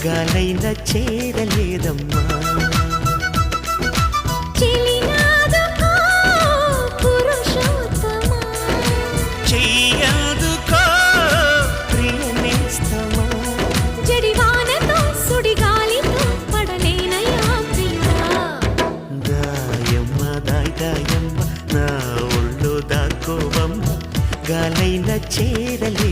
గాలైన చేరలేదమ్మా. చెయ్యదుకో ప్రియనేస్తమా, జడివానతో సుడిగాలితో పడలేనయా ప్రియా. దాయమ్మ దాయమ్మ నా ఒళ్ళు దాకోవమ్మ, గాలైన చేరలే